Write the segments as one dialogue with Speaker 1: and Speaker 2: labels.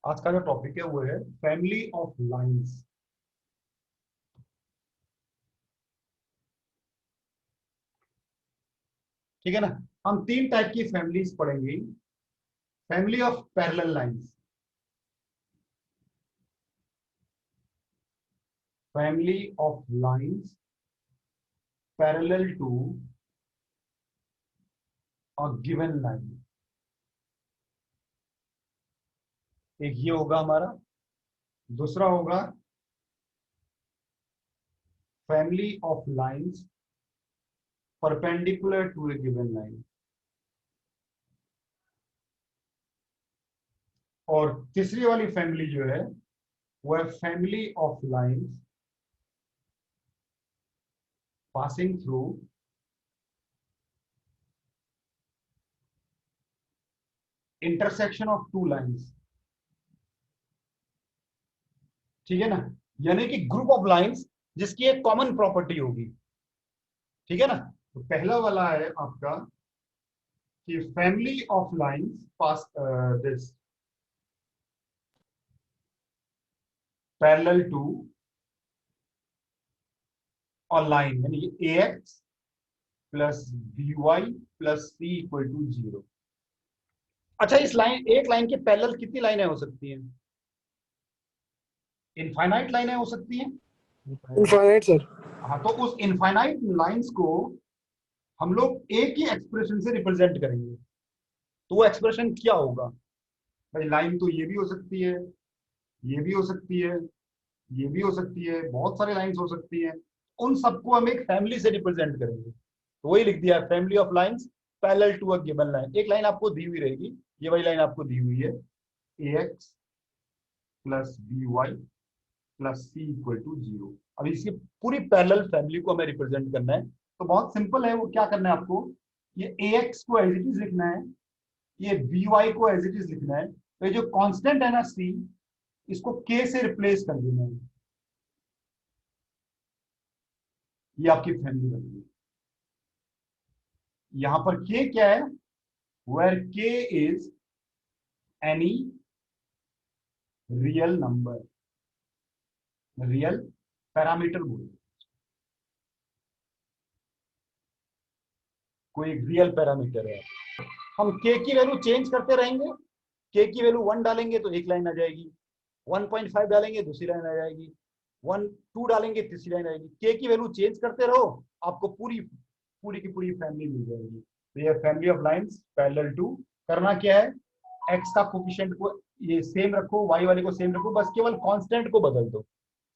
Speaker 1: आज का जो टॉपिक है वो है फैमिली ऑफ लाइंस। ठीक है ना। हम तीन टाइप की फैमिलीज पढ़ेंगे। Family of parallel lines, family of lines parallel to a given line. एक ये होगा हमारा। दूसरा होगा family of lines perpendicular to a given line. और तीसरी वाली फैमिली जो है वो है family of lines passing through intersection of two lines. ठीक है ना। यानी कि ग्रुप ऑफ लाइंस जिसकी एक कॉमन प्रॉपर्टी होगी। ठीक है ना। तो पहला वाला है आपका कि family of lines pass this parallel to a line, यानी A X plus B Y plus C equal to 0। अच्छा, इस लाइन एक लाइन के पैरेलल कितनी लाइनें हो सकती हैं? इनफाइनाइट लाइनें हो सकती हैं।
Speaker 2: Infinite sir.
Speaker 1: हाँ, तो उस इनफाइनाइट लाइंस को हम लोग एक ही एक्सप्रेशन से रिप्रेजेंट करेंगे। तो वो एक्सप्रेशन क्या होगा? भाई लाइन तो ये भी हो सकती है, ये भी हो सकती है, ये भी हो सकती है, बहुत सारे लाइंस हो सकती हैं। उन सबको हम एक फैमिली से रिप्रेजेंट करेंगे। तो वही लिख दिया, family of lines parallel to a given line. एक लाइन आपको दी हुई रहेगी, ये वाली लाइन आपको दी हुई है, A X plus B Y plus C equal to 0। अब इसकी पूरी पैरेलल फैमिली को हमें रिप्रेजेंट करना है। तो बहुत सिंपल है, वो क्या करना है आपको, ये ए एक्स को एज इट इज लिखना है, ये बी वाई को एज इट इज लिखना है। तो ये जो कांस्टेंट है ना सी, इसको के से रिप्लेस कर देना है। ये आपकी फैमिली बन गई। यहां पर के क्या है, वेयर के is any real number, real parameter बोलो, कोई रियल पैरामीटर है। हम के की वैल्यू चेंज करते रहेंगे। के की वैल्यू 1 डालेंगे तो एक लाइन आ जाएगी, 1.5 डालेंगे दूसरी लाइन आ जाएगी, 1 2 डालेंगे तीसरी लाइन आएगी। के की वैल्यू चेंज करते रहो, आपको पूरी पूरी की पूरी फैमिली मिल जाएगी। तो ये family of lines parallel to. करना क्या है, एक्स का कोफिशिएंट को ये सेम रखो, वाई वाले को सेम रखो, बस केवल कांस्टेंट को बदल दो,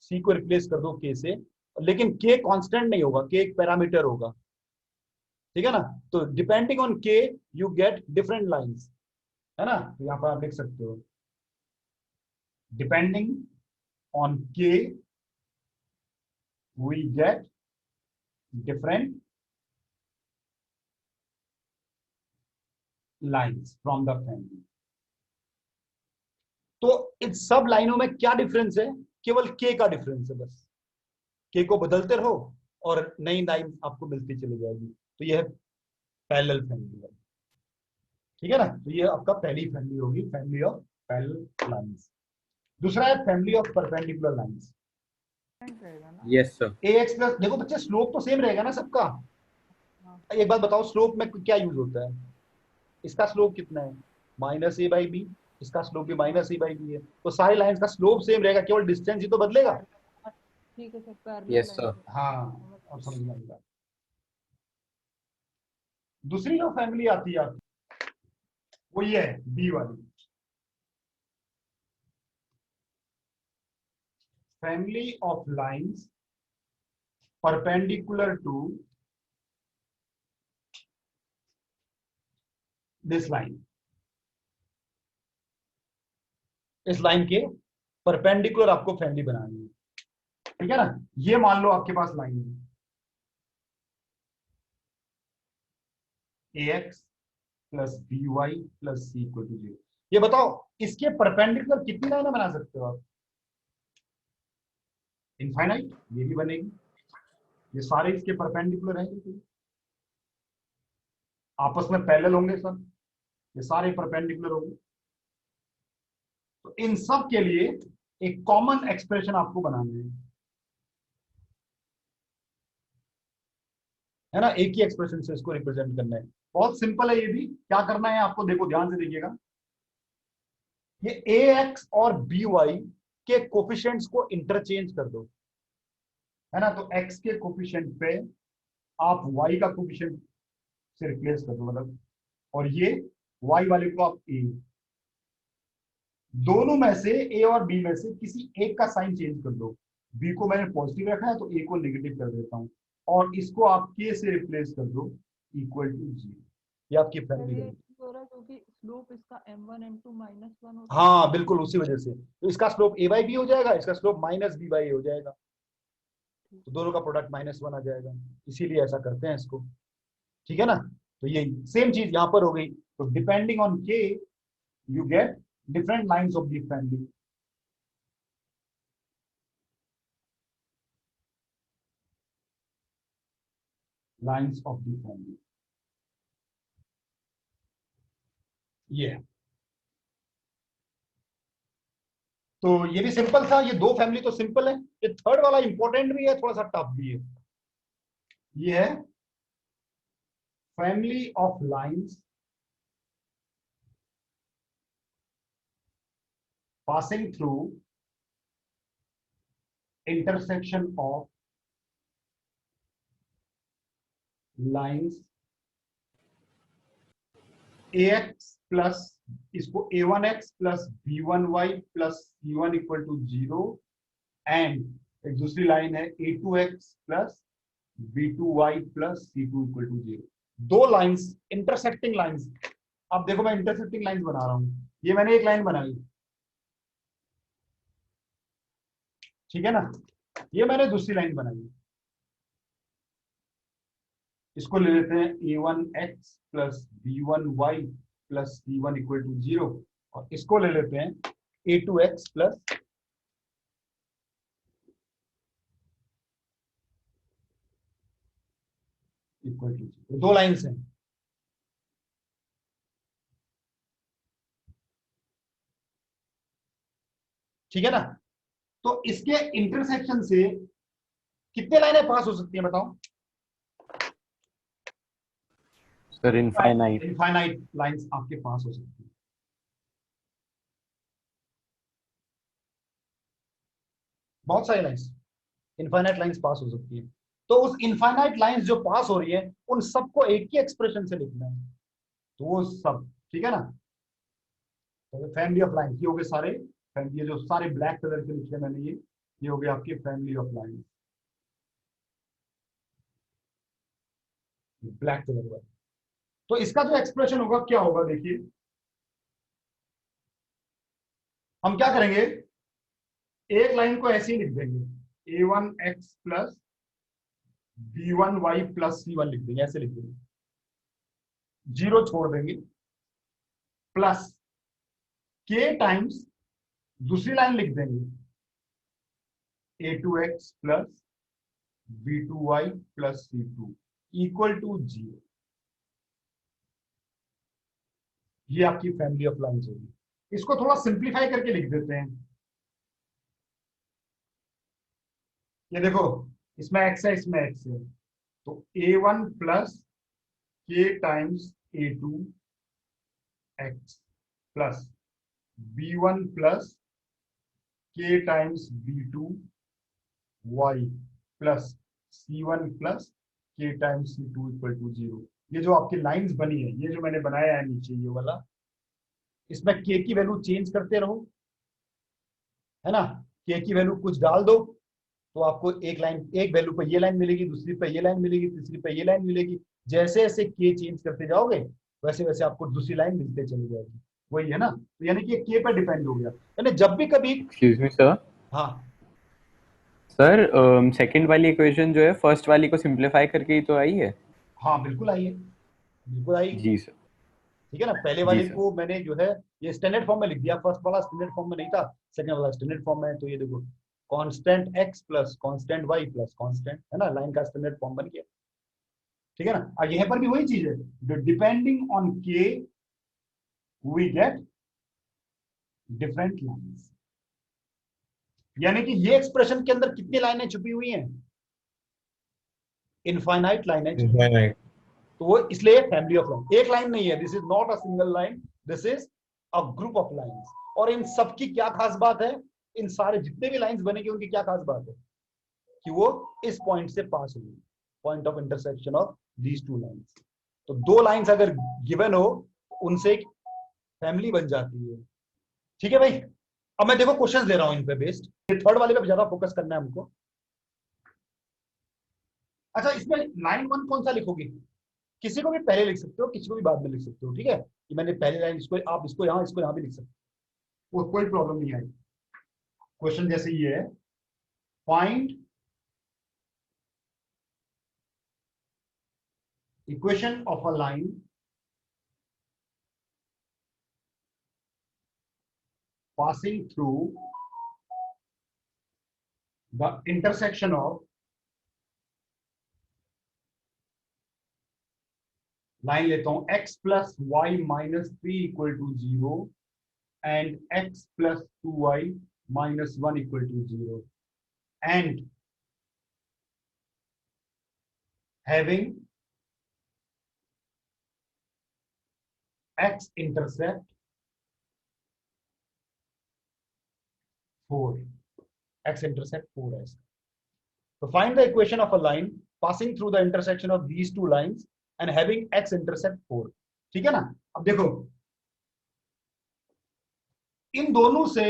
Speaker 1: सी को रिप्लेस कर दो के से। लेकिन के कांस्टेंट नहीं होगा, के एक पैरामीटर होगा। ठीक है ना। तो depending on K you get different lines, है ना। तो यहां पर आप लिख सकते हो, depending on K we get different lines from the family. तो इन सब लाइनों में क्या डिफरेंस है, केवल के का डिफरेंस है बस। के को बदलते रहो और नई लाइन आपको मिलती चली जाएगी। तो यह है पैरेलल फैमिली। ठीक है ना। तो ये आपका पहली फैमिली होगी, फैमिली ऑफ पैरेलल लाइंस। दूसरा है family of perpendicular lines.
Speaker 3: Yes sir.
Speaker 1: A X plus, देखो बच्चे स्लोप तो सेम रहेगा ना सबका। एक बात बताओ, स्लोप में क्या यूज होता है? इसका स्लोप कितना है, माइनस ए बाई बी। इसका स्लोप भी माइनस ए बाई बी है। तो सारी लाइंस का स्लोप सेम रहेगा, केवल डिस्टेंस ही तो बदलेगा।
Speaker 4: ठीक है sir, parallel
Speaker 3: yes
Speaker 4: line
Speaker 3: sir.
Speaker 4: से।
Speaker 1: हाँ, अब समझ में आएगा। दूसरी जो फैमिली आती है आपकी, वो ये है बी वाली, family of lines perpendicular to this line. इस लाइन के परपेंडिकुलर आपको फैमिली बनानी है। ठीक है ना। ये मान लो आपके पास लाइन है, A X plus B Y plus C equal to 0। ये बताओ, इसके परपेंडिकुलर कितनी लाइनें बना सकते हो आप? इनफाइनाइट। ये भी बनेगी, ये सारे इसके परपेंडिकुलर हैं, आपस में पैरेलल होंगे सब, ये सारे परपेंडिकुलर होंगे। तो इन सब के लिए एक कॉमन एक्सप्रेशन आपको बनाना है ना, एक ही एक्सप्रेशन से इसको रिप्रेजेंट करना है। बहुत सिंपल है ये भी। क्या करना है आपको, देखो ध्यान से देखिएगा, ये ए एक्स और बी वाई के कोफिशिएंट्स को इंटरचेंज कर दो, है ना। तो एक्स के कोफिशिएंट पे आप वाई का कोफिशिएंट से रिप्लेस कर दो, मतलब, और ये वाई वाले को आप ए, दोनों में से ए और बी में से किसी एक का साइन चेंज कर दो। बी को मैंने पॉजिटिव रखा है तो ए को नेगेटिव कर देता हूं, और इसको आप के से रिप्लेस कर दो इक्वल टू 0। ये आपकी फैमिली है।
Speaker 4: हो रहा है क्योंकि स्लोप इसका m1 m2 -1 होता है।
Speaker 1: हाँ बिल्कुल, उसी वजह से तो इसका स्लोप ए बाई बी हो जाएगा, इसका स्लोप माइनस बी बाई ए हो जाएगा, तो दोनों का प्रोडक्ट -1 आ जाएगा, इसीलिए ऐसा करते हैं इसको। ठीक है ना। तो ये सेम चीज यहां पर हो गई। तो depending on K you gate different lines of the family. Lines of the family. ये तो ये भी सिंपल था, ये दो फैमिली तो सिंपल है। ये थर्ड वाला इंपॉर्टेंट भी है, थोड़ा सा टफ भी है। ये है family of lines passing through intersection of lines ax plus इसको a1x plus b1y plus c1 equal to 0 and एक दूसरी लाइन है a2x plus b2y plus c2 equal to 0। दो लाइंस, इंटरसेक्टिंग लाइंस। अब देखो मैं इंटरसेक्टिंग लाइंस बना रहा हूं, ये मैंने एक लाइन बनाई, ठीक है ना, ये मैंने दूसरी लाइन बनाई, इसको ले लेते हैं a1x plus b1y plus c1 equal to 0, और इसको ले लेते हैं a2x प्लस इक्वल टू 0। दो लाइन्स हैं। ठीक है ना। तो इसके इंटरसेक्शन से कितने लाइनें पास हो सकती हैं बताओ
Speaker 3: सर? इनफाइनाइट।
Speaker 1: इनफाइनाइट लाइंस आपके पास हो सकती है। बहुत सारी लाइंस, इनफाइनाइट लाइंस पास हो सकती है। तो उस इनफाइनाइट लाइंस जो पास हो रही है उन सबको एक ही एक्सप्रेशन से लिखना है, तो वो सब, ठीक है ना। तो फैमिली ऑफ लाइंस ये हो गए सारे, ये जो सारे ब्लैक कलर के लिखे मैंने ये हो गए आपकी family of lines, black colour वाला। तो इसका जो एक्सप्रेशन होगा क्या होगा, देखिए हम क्या करेंगे, एक लाइन को ऐसे ही लिख देंगे a1x plus b1y plus c1 लिख देंगे, ऐसे लिख देंगे, 0 छोड़ देंगे, प्लस k टाइम्स दूसरी लाइन लिख देंगे a2x plus b2y plus c2 equal to 0। ये आपकी फैमिली ऑफ लाइंस होगी। इसको थोड़ा सिंप्लीफाई करके लिख देते हैं। ये देखो, इसमें x है, इसमें x है, तो a1 plus k times a2 x plus b1 plus k times b2 y plus c1 plus k times c2 equal to 0। ये जो आपकी लाइंस बनी है, ये जो मैंने बनाया है नीचे ये वाला, इसमें k की वैल्यू चेंज करते रहो, है ना। k की वैल्यू कुछ डाल दो तो आपको एक लाइन, एक वैल्यू पे ये लाइन मिलेगी, दूसरी पे ये लाइन मिलेगी, तीसरी पे ये लाइन मिलेगी। जैसे जैसे के चेंज करते जाओगे वैसे वैसे आपको दूसरी लाइन मिलते चली जाएगी। वही है ना, तो यानी कि के पर डिपेंड हो गया, यानी जब भी कभी।
Speaker 3: Excuse me sir.
Speaker 1: हाँ
Speaker 3: सर, सेकंड वाली इक्वेशन जो है फर्स्ट वाली को सिंपलीफाई करके ही तो आई है।
Speaker 1: हाँ बिल्कुल आई है, बिल्कुल आई।
Speaker 3: जी सर।
Speaker 1: ठीक है ना, पहले
Speaker 3: जी
Speaker 1: वाले
Speaker 3: सर।
Speaker 1: को मैंने जो है ये स्टैंडर्ड फॉर्म में लिख दिया, फर्स्ट वाला स्टैंडर्ड फॉर्म में नहीं था, सेकंड वाला स्टैंडर्ड फॉर्म में है। तो ये देखो constant x plus constant y plus constant, है ना, लाइन का स्टैंडर्ड फॉर्म बन गया। ठीक है ना। और यहाँ पर भी वही चीज है, depending on k we get different lines. यानी कि ये एक्सप्रेशन के अंदर कितनी लाइनें छुपी हुई हैं? इनफाइनाइट लाइनें छुपी हुई हैं। तो वो इसलिए फैमिली ऑफ लाइन, एक लाइन नहीं है, this is not a single line, this is a group of lines. और इन सब की क्या खास बात है? इन सारे जितने भी लाइंस बनेंगे उनकी क्या खास बात है? कि वो इस पॉइंट से पास हुई, point of intersection of these two lines. तो दो लाइंस अगर गिवन हो उनसे एक फैमिली बन जाती है। ठीक है भाई, अब मैं देखो क्वेश्चंस दे रहा हूं इन पे बेस्ड, थर्ड वाले पे ज्यादा फोकस करना है हमको। अच्छा, इसमें लाइन वन कौन सा लिखोगे? किसी को भी पहले लिख सकते हो, किसी को भी बाद में लिख सकते हो, ठीक है? कि मैंने पहले लाइन इसको, आप इसको यहां भी लिख सकते हो, वो कोई प्रॉब्लम नहीं आएगी। क्वेश्चन जैसे ये है, find equation of a line passing through the intersection of line लेता हूं x plus Y minus 3 equal to 0 and x plus 2y minus 1 equal to 0 and having x intercept 4, x intercept 4 है। So find the equation of a line passing through the intersection of these two lines and having x intercept 4। ठीक है ना? अब देखो इन दोनों से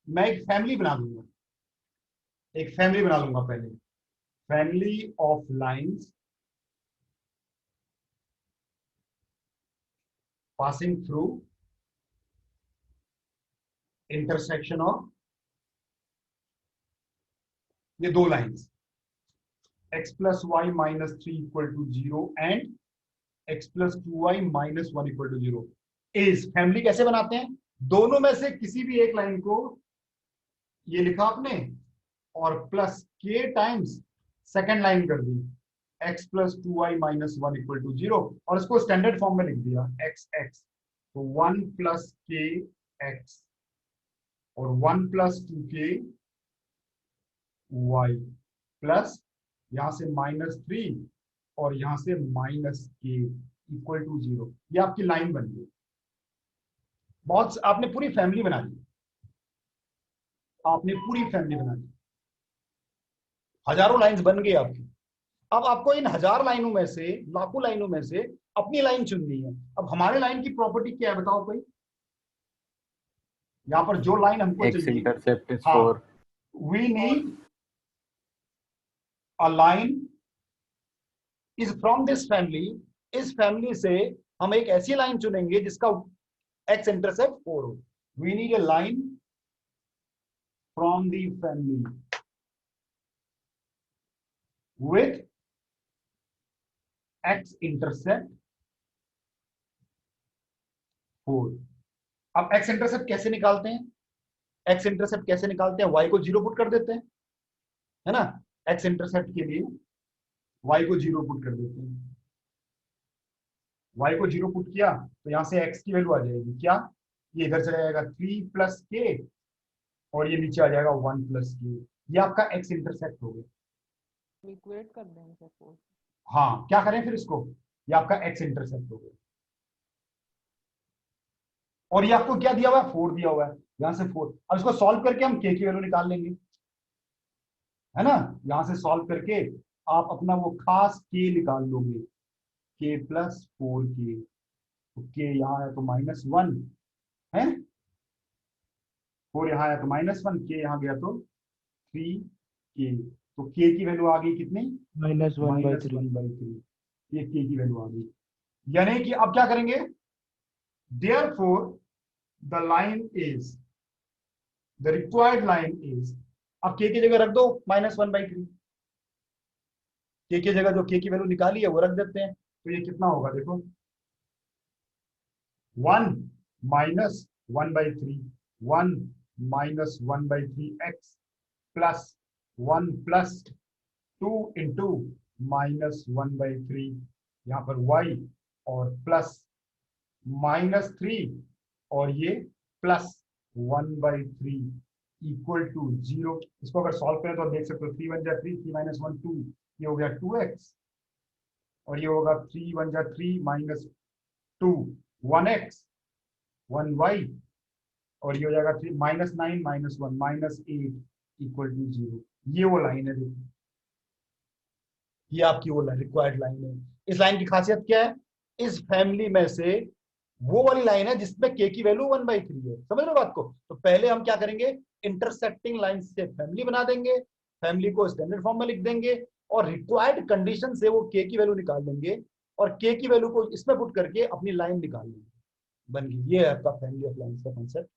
Speaker 1: मैं एक फैमिली बना दूंगा, एक फैमिली बना लूंगा पहले, family of lines passing through intersection of ये दो lines x plus Y minus 3 equal to 0 and x plus 2y minus 1 equal to 0 is. फैमिली कैसे बनाते हैं? दोनों में से किसी भी एक लाइन को ये लिखा आपने और plus k times second line कर दी, x plus 2y minus 1 equal to 0, और इसको स्टैंडर्ड फॉर्म में लिख दिया x, तो 1 प्लस k x और 1 प्लस 2k y प्लस यहां से माइनस 3 और यहां से माइनस k इक्वल टू 0। ये आपकी लाइन बन गई। बहुत आपने पूरी फैमिली बना ली, आपने पूरी फैमिली बना ली, हजारों लाइंस बन गई आपकी। अब आपको इन 1000 लाइनों में से, लाखों लाइनों में से अपनी लाइन चुननी है। अब हमारे लाइन की प्रॉपर्टी क्या है बताओ कोई? यहां पर जो लाइन हमको
Speaker 3: X
Speaker 1: चाहिए,
Speaker 3: intercept is
Speaker 1: हाँ,
Speaker 3: 4.
Speaker 1: We need a line is from this family. इस फैमिली से हम एक ऐसी लाइन चुनेंगे जिसका x इंटरसेप्ट 4 हो। We need a line from the family with x intercept 4। अब x इंटरसेप्ट कैसे निकालते हैं? x इंटरसेप्ट कैसे निकालते हैं? y को 0 पुट कर देते हैं, है ना? x इंटरसेप्ट के लिए y को 0 पुट कर देते हैं। y को 0 पुट किया तो यहां से x की वैल्यू आ जाएगी क्या? ये इधर चला जाएगा 3 प्लस k और ये नीचे आ जाएगा 1 प्लस k। ये आपका x इंटरसेप्ट हो गया।
Speaker 4: इक्वेट कर देंगे सपोज।
Speaker 1: हाँ, क्या करें फिर इसको? ये आपका x इंटरसेप्ट हो गया। और ये आपको क्या दिया हुआ है? 4 दिया हुआ है, यहां से 4। अब इसको सॉल्व करके हम k की वैल्यू निकाल लेंगे, है ना? यहां से सॉल्व करके आप अपना वो खास k निकाल लोगे, k प्लस 4k। तो k यहाँ है तो -1 है, 4 यहाँ है तो -1, k यहाँ गया तो 3k। तो k की वैल्यू आ गई कितनी? -1/3। ये k की वैल्यू आ गई। यानी कि अब क्या करेंगे? Therefore the line is, the required line is, अब k की जगह रख दो -1/3। k की जगह जो k की वैल्यू निकाली है वो रख देते हैं, तो ये कितना होगा देखो, 1 minus 1/3, 1 minus 1/3x plus 1 plus 2 into -1/3 यहाँ पर y और प्लस -3 और ये +1/3 इक्वल टू 0। इसको अगर सॉल्व करें तो आप देख सकते हो 3 × 1 = 3, 3 - 1 2, ये हो गया 2x और ये होगा 3 × 1 = 3 - 2 1x 1y और ये हो जाएगा 3 -9 -1 -8 इक्वल टू 0। ये वो लाइन है, देखिए ये आपकी वो रिक्वायर्ड लाइन है। इस लाइन की खासियत क्या है, इस फैमिली में से वो वाली लाइन है जिसमें k की वैल्यू 1/3 है। समझ रहे हो बात को? तो पहले हम क्या करेंगे, इंटरसेक्टिंग लाइन से फैमिली बना देंगे, फैमिली को स्टैंडर्ड फॉर्म में लिख देंगे और रिक्वायर्ड कंडीशन से वो k की वैल्यू निकाल देंगे और k की वैल्यू को इसमें पुट करके अपनी लाइन निकाल लेंगे। बन गई, ये है आपका फैमिली ऑफ लाइंस का कॉन्सेप्ट।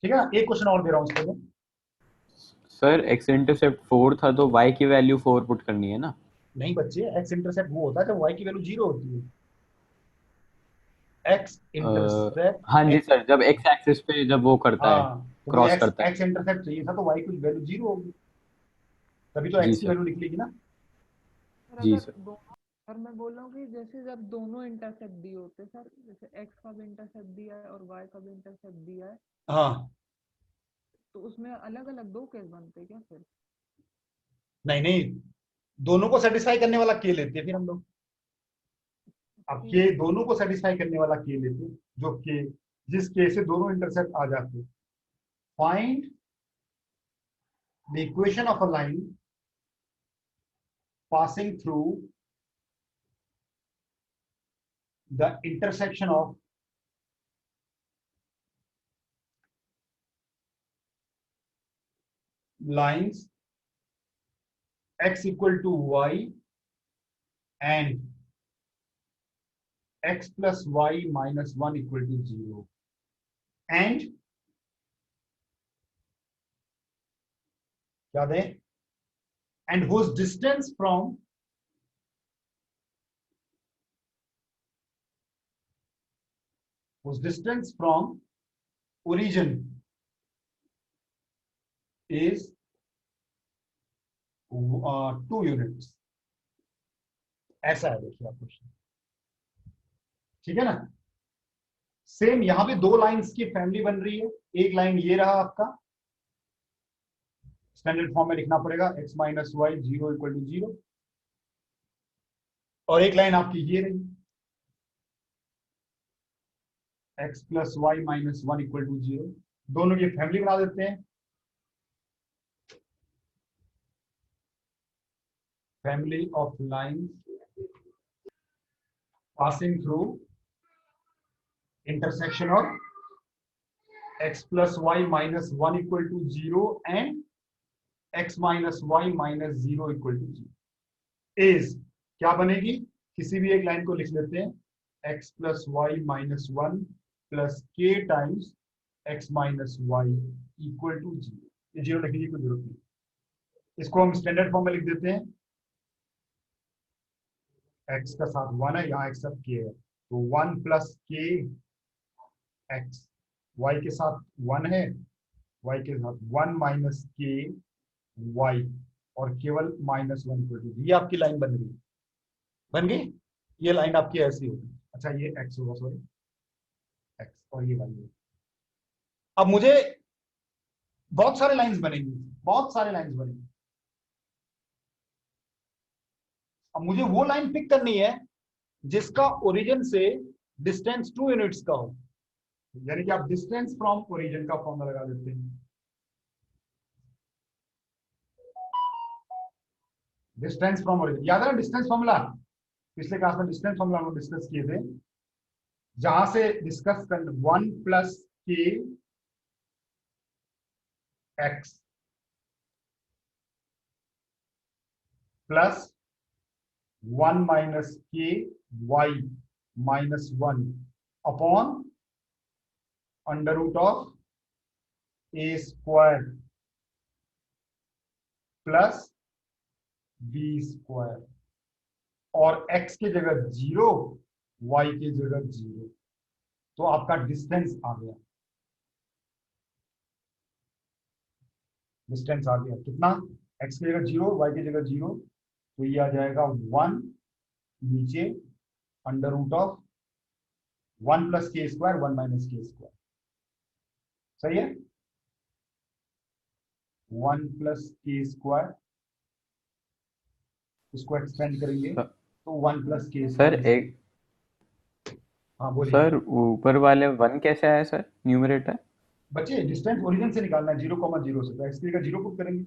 Speaker 1: ठीक है ना? एक क्वेश्चन और दे रहा हूं उसके लिए।
Speaker 3: सर x इंटरसेप्ट 4 था तो y की वैल्यू 4 पुट करनी है ना?
Speaker 1: नहीं बच्चे, एक्स इंटरसेप्ट वो होता है जब y की वैल्यू 0 होती है। एक्स इंटरसेप्ट,
Speaker 3: हाँ जी सर, जब x एक्सिस पे जब वो करता है,
Speaker 1: हाँ तो मुझे
Speaker 3: क्रॉस
Speaker 1: एक्स
Speaker 3: करता है।
Speaker 1: एक्स इंटरसेप्ट चाहिए था तो y की वैल्यू 0 होगी, तभी तो
Speaker 3: जी
Speaker 1: x की
Speaker 3: सर।
Speaker 1: वैल्यू निकलेगी ना।
Speaker 4: सर
Speaker 3: जी
Speaker 4: अगर
Speaker 3: सर।
Speaker 4: दोनों, सर मैं बोल रहा हूँ कि जैसे जब दोनों इंटरसेप्ट दिए होते सर, जैसे x का भी इंटरसेप्ट दिया है और y का भी इंटरसेप्ट दिया है,
Speaker 1: हाँ
Speaker 4: तो उसमें अलग अलग दो केस बनते हैं क्या फिर?
Speaker 1: नहीं नहीं, दोनों को सेटिस्फाई करने वाला के लेते हैं फिर हम लोग। अब
Speaker 4: ठीक
Speaker 1: के
Speaker 4: है।
Speaker 1: दोनों को सेटिस्फाई करने वाला के लेते हैं, जो के जिस के से दोनों इंटरसेप्ट आ जाते हैं। Find the equation of a line passing through the intersection of lines x equal to y and x plus y minus 1 equal to 0 and क्या दें, and whose distance from origin is 2 units। ऐसा है, देखिए आप question, ठीक है ना। Same यहां पे दो लाइंस की फैमिली बन रही है। एक लाइन ये रहा आपका, स्टैंडर्ड फॉर्म में लिखना पड़ेगा x minus Y 0 equal to 0, और एक लाइन आपकी ये रही x plus Y minus 1 equal to 0। दोनों की फैमिली बना देते हैं, family of lines passing through intersection of x plus Y minus 1 equal to 0 and x minus Y minus 0 equal to 0 is, क्या बनेगी, किसी भी एक लाइन को लिख लेते हैं, x plus Y minus 1 plus k times x minus Y equal to 0। ये 0 लिखने की कोई जरूरत नहीं, इसको हम स्टैंडर्ड फॉर्म में लिख देते हैं। x का साथ 1 है, यहाँ x साथ k है, तो 1 प्लस k x, y के साथ 1 है, y के साथ 1 माइनस k y और केवल -1 इक्वल टू, ये आपकी लाइन बन गई, बन गई। ये लाइन आपकी ऐसी होगी। अच्छा ये x होगा, सॉरी x, और ये वाली। अब मुझे बहुत सारे लाइंस बनेंगी, बहुत सारे लाइंस बनेंगी। अब मुझे वो लाइन पिक करनी है जिसका ओरिजिन से डिस्टेंस 2 यूनिट्स का हो, यानी कि आप डिस्टेंस फ्रॉम ओरिजिन का फॉर्मूला लगा देते हैं। डिस्टेंस फ्रॉम ओरिजिन, याद है ना डिस्टेंस फॉर्मूला, पिछले क्लास में डिस्टेंस फॉर्मूला हम डिस्कस किए थे, जहां से डिस्कस कर 1 plus k x plus 1 minus k y minus 1 upon under root of a square plus b square, और x की जगह 0, y की जगह 0, तो आपका डिस्टेंस आ गया, डिस्टेंस आ गया कितना, x की जगह 0, y की जगह 0, तो ये आ जाएगा 1 नीचे अंडर रूट ऑफ 1 प्लस के स्क्वायर 1 माइनस के स्क्वायर, सही है। 1 प्लस के स्क्वायर, इसको एक्सपेंड करेंगे तो 1 प्लस के
Speaker 3: सर
Speaker 1: स्क्वायर।
Speaker 3: एक
Speaker 1: हाँ बोलिए
Speaker 3: सर ऊपर वाले 1 कैसे आया सर न्यूमरेटर?
Speaker 1: बच्चे, डिस्टेंस ओरिजिन से निकालना है 0,0 से, तो एक्स की जगह 0 पुट करेंगे,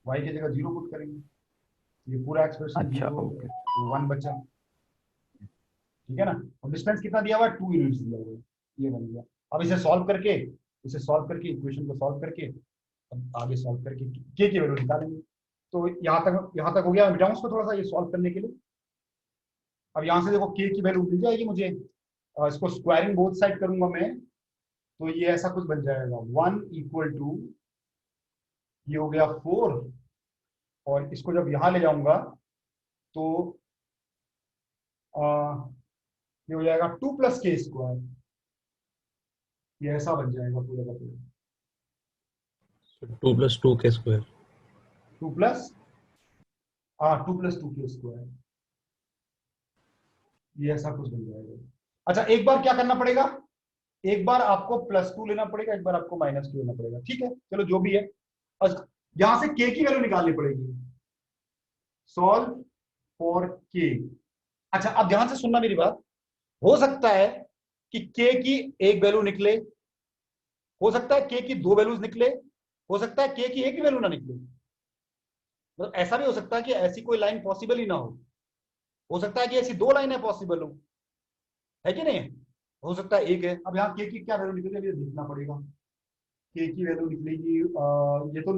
Speaker 1: वाई की जगह 0 पुट करेंगे, ये पूरा एक्सप्रेशन
Speaker 3: अच्छा
Speaker 1: 0
Speaker 3: ओके
Speaker 1: तो 1 बचा, ठीक है ना। और डिस्टेंस कितना दिया हुआ है, 2 यूनिट्स दिया हुआ है, ये बन गया। अब इसे सॉल्व करके इक्वेशन को सॉल्व करके अब आगे सॉल्व करके के की वैल्यू निकालेंगे। तो यहाँ तक हो गया। मिटाऊं इसको थोड़ा सा ये सॉल्व करने के लिए। अब यहाँ से देखो के की वैल्यू मिल जाएगी मुझे, और इसको स्क्वायरिंग बोथ साइड करूंगा मैं, तो ये ऐसा कुछ बन जाएगा 1 इक्वल टू, ये हो गया 4, और इसको जब यहां ले जाऊंगा तो ये हो जाएगा 2 प्लस के स्क्वायर, ये ऐसा बन जाएगा पूरा का पूरा
Speaker 2: 2 + 2 के स्क्वायर।
Speaker 1: 2 प्लस 2 के स्क्वायर, ये ऐसा कुछ बन जाएगा। अच्छा एक बार क्या करना पड़ेगा, एक बार आपको +2 लेना पड़ेगा, एक बार आपको -2 लेना पड़ेगा, ठीक है चलो जो भी है। यहां से के की वैल्यू निकालनी पड़ेगी, सॉल्व फॉर के। अच्छा अब ध्यान से सुनना मेरी बात, हो सकता है कि के की एक वैल्यू निकले, हो सकता है के की 2 वैल्यूज निकले, हो सकता है के की एक ही वैल्यू ना निकले। मतलब ऐसा भी हो सकता है कि ऐसी कोई लाइन पॉसिबल ही ना हो सकता है कि ऐसी 2 लाइनें पॉसिबल हो, है कि नहीं, हो सकता है एक है। अब यहाँ के की क्या वैल्यू निकलेगी अभी देखना पड़ेगा। के की वैल्यू निकलेगी ये तो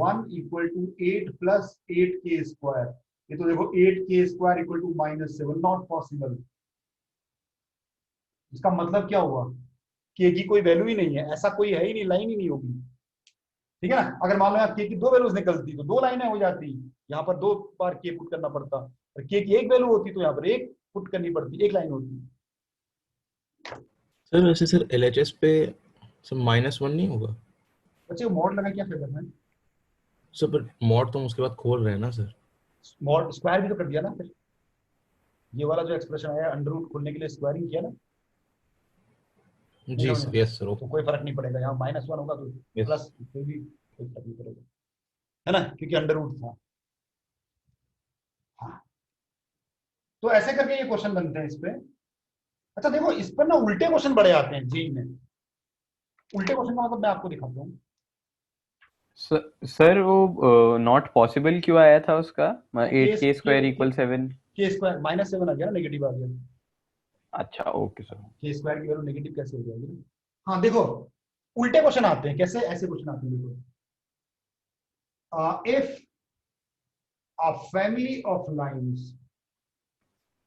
Speaker 1: 1 इक्वल टू 8 प्लस 8 के स्क्वायर, ये तो देखो 8 के square equal to -7, not possible. इसका मतलब क्या हुआ, के की कोई वैल्यू ही नहीं है, ऐसा कोई है ही नहीं, लाइन ही नहीं होगी, ठीक है ना। अगर मान लो यहाँ के की 2 वैल्यूज निकलती तो 2 लाइनें हो जाती, यहाँ पर 2 बार के पुट करना पड़ता, और के की एक वैल्यू होती तो यहाँ पर एक पुट करनी पड़ती, एक लाइन होती।
Speaker 2: सर वैसे सर LHS पे सर -1 नहीं होगा
Speaker 1: बच्चे मॉड लगा क्या फायदा है,
Speaker 2: सर? पर मॉड तो हम उसके बाद खोल रहे हैं ना सर।
Speaker 1: मॉड स्क्वायर भी तो कर दिया ना फिर, ये वाला जो एक्सप्रेशन आया अंडर रूट खोलने के लिए स्क्वायरिंग किया ना।
Speaker 2: जी सर, यस सर,
Speaker 1: तो
Speaker 2: ओके।
Speaker 1: कोई फर्क नहीं पड़ेगा, यहाँ -1 होगा तो
Speaker 2: यस
Speaker 1: प्लस, कोई भी कोई फर्क नहीं पड़ेगा, है ना, क्योंकि अंडर रूट था। हाँ तो ऐसे करके ये क्वेश्चन बनते हैं इस पे। अच्छा देखो इस पर ना उल्टे क्वेश्चन बड़े आते हैं जेई में। उल्टे क्वेश्चन का मतलब मैं आपको दिखाता हूँ।
Speaker 3: सर वो नॉट पॉसिबल क्यों आया था उसका? 8 के स्क्वायर
Speaker 1: के
Speaker 3: इक्वल 7।
Speaker 1: के स्क्वायर -7 आ गया ना, नेगेटिव आ गया।
Speaker 3: अच्छा ओके सर।
Speaker 1: के स्क्वायर की वैल्यू नेगेटिव कैसे हो जाएगी। हाँ देखो उल्टे क्वेश्चन आते हैं, कैसे ऐसे क्वेश्चन आते हैं देखो, if a family of lines.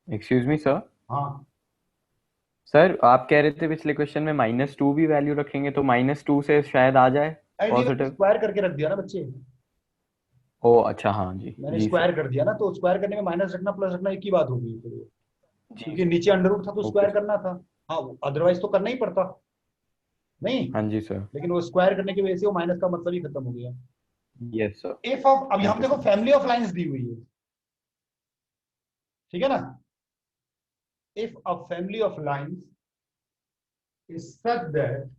Speaker 3: Excuse me sir.
Speaker 1: हाँ
Speaker 3: सर आप कह रहे थे पिछले क्वेश्चन में -2 भी वैल्यू रखेंगे तो -2 से शायद आ जाए पॉजिटिव।
Speaker 1: स्क्वायर करके रख दिया ना बच्चे,
Speaker 3: ओ अच्छा हाँ जी
Speaker 1: मैंने
Speaker 3: जी
Speaker 1: स्क्वायर
Speaker 3: सर।
Speaker 1: कर दिया ना, तो स्क्वायर करने में माइनस रखना प्लस रखना एक ही बात होगी,
Speaker 3: जी
Speaker 1: क्योंकि
Speaker 3: सर।
Speaker 1: नीचे अंडर रूट था तो
Speaker 3: ओके
Speaker 1: स्क्वायर
Speaker 3: सर।
Speaker 1: करना था। हाँ अदरवाइज तो करना ही पड़ता नहीं,
Speaker 3: हाँ जी सर।
Speaker 1: लेकिन वो स्क्वायर करने की वजह से वो माइनस का मतलब ही खत्म हो गया।
Speaker 3: Yes sir.
Speaker 1: इफ ऑफ, अब यहाँ
Speaker 3: थैंक
Speaker 1: पे
Speaker 3: यू
Speaker 1: देखो
Speaker 3: सर।
Speaker 1: फैमिली ऑफ लाइंस दी हुई है, ठीक है ना। If a family of lines is such that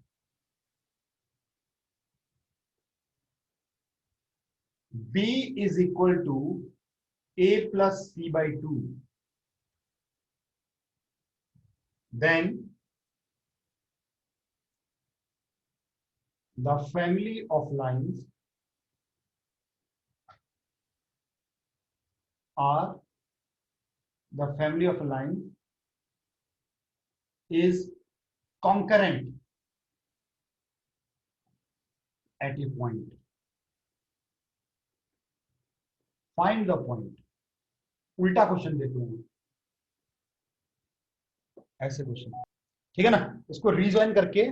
Speaker 1: b is equal to a plus c by 2, then the family of lines are, the family of lines is concurrent at a point. Find the point. उल्टा question देखते हैं ऐसे question, ठीक है ना। इसको rejoin करके